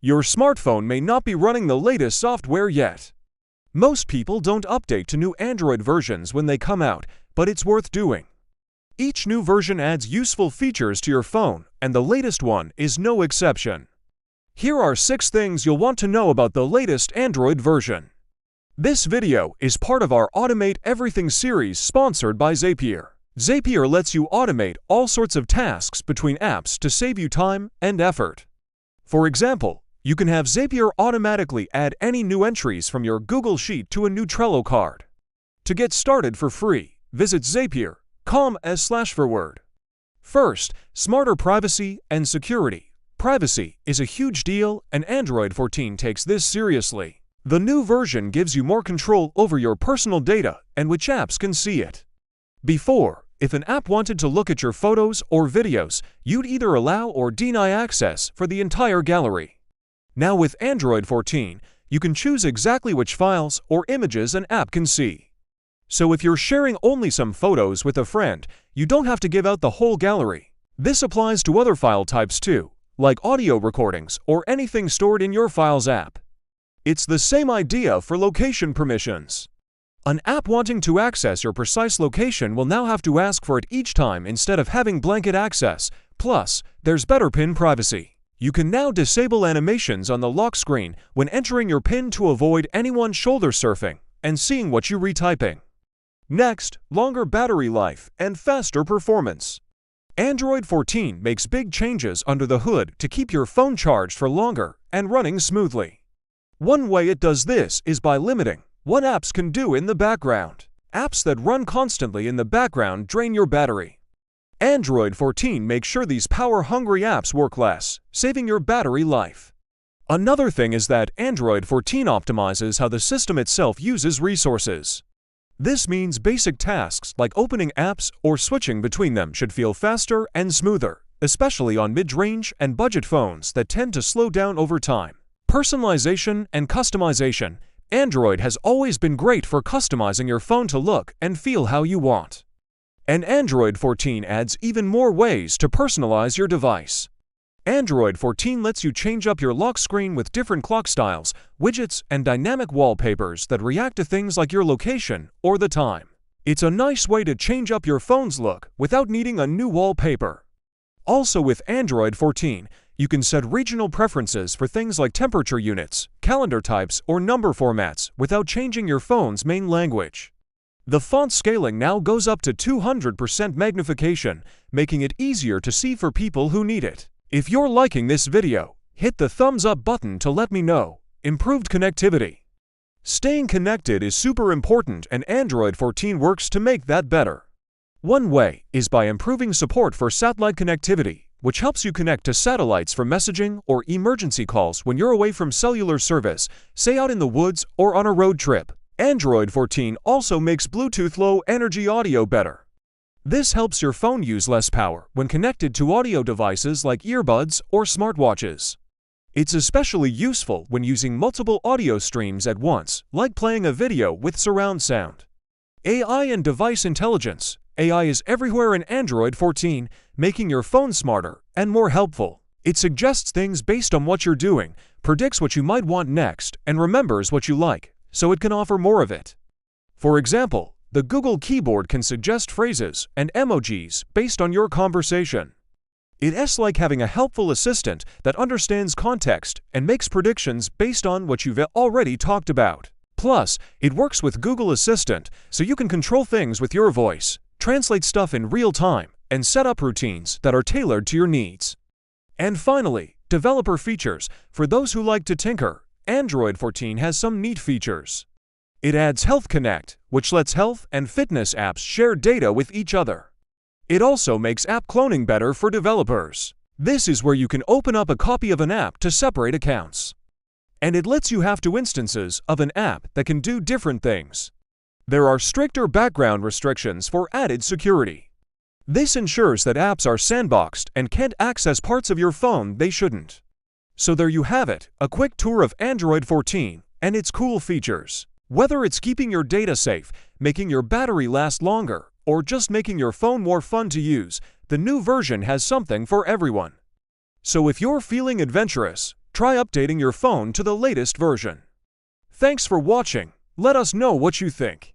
Your smartphone may not be running the latest software yet. Most people don't update to new Android versions when they come out, but it's worth doing. Each new version adds useful features to your phone, and the latest one is no exception. Here are 6 things you'll want to know about the latest Android version. This video is part of our Automate Everything series sponsored by Zapier. Zapier lets you automate all sorts of tasks between apps to save you time and effort. For example, you can have Zapier automatically add any new entries from your Google Sheet to a new Trello card. To get started for free, visit zapier.com/forward. First, smarter privacy and security. Privacy is a huge deal, and Android 14 takes this seriously. The new version gives you more control over your personal data and which apps can see it. Before, if an app wanted to look at your photos or videos, you'd either allow or deny access for the entire gallery. Now with Android 14, you can choose exactly which files or images an app can see. So if you're sharing only some photos with a friend, you don't have to give out the whole gallery. This applies to other file types too, like audio recordings or anything stored in your Files app. It's the same idea for location permissions. An app wanting to access your precise location will now have to ask for it each time instead of having blanket access. Plus, there's better PIN privacy. You can now disable animations on the lock screen when entering your PIN to avoid anyone shoulder surfing and seeing what you're retyping. Next, longer battery life and faster performance. Android 14 makes big changes under the hood to keep your phone charged for longer and running smoothly. One way it does this is by limiting what apps can do in the background. Apps that run constantly in the background drain your battery. Android 14 makes sure these power-hungry apps work less, saving your battery life. Another thing is that Android 14 optimizes how the system itself uses resources. This means basic tasks like opening apps or switching between them should feel faster and smoother, especially on mid-range and budget phones that tend to slow down over time. Personalization and customization. Android has always been great for customizing your phone to look and feel how you want. And Android 14 adds even more ways to personalize your device. Android 14 lets you change up your lock screen with different clock styles, widgets, and dynamic wallpapers that react to things like your location or the time. It's a nice way to change up your phone's look without needing a new wallpaper. Also with Android 14, you can set regional preferences for things like temperature units, calendar types, or number formats without changing your phone's main language. The font scaling now goes up to 200% magnification, making it easier to see for people who need it. If you're liking this video, hit the thumbs up button to let me know. Improved connectivity. Staying connected is super important, and Android 14 works to make that better. One way is by improving support for satellite connectivity, which helps you connect to satellites for messaging or emergency calls when you're away from cellular service, say out in the woods or on a road trip. Android 14 also makes Bluetooth Low Energy audio better. This helps your phone use less power when connected to audio devices like earbuds or smartwatches. It's especially useful when using multiple audio streams at once, like playing a video with surround sound. AI and device intelligence. AI is everywhere in Android 14, making your phone smarter and more helpful. It suggests things based on what you're doing, predicts what you might want next, and remembers what you like, so it can offer more of it. For example, the Google keyboard can suggest phrases and emojis based on your conversation. It's like having a helpful assistant that understands context and makes predictions based on what you've already talked about. Plus, it works with Google Assistant, so you can control things with your voice, translate stuff in real time, and set up routines that are tailored to your needs. And finally, developer features. For those who like to tinker, Android 14 has some neat features. It adds Health Connect, which lets health and fitness apps share data with each other. It also makes app cloning better for developers. This is where you can open up a copy of an app to separate accounts. And it lets you have 2 instances of an app that can do different things. There are stricter background restrictions for added security. This ensures that apps are sandboxed and can't access parts of your phone they shouldn't. So there you have it, a quick tour of Android 14 and its cool features. Whether it's keeping your data safe, making your battery last longer, or just making your phone more fun to use, the new version has something for everyone. So if you're feeling adventurous, try updating your phone to the latest version. Thanks for watching. Let us know what you think.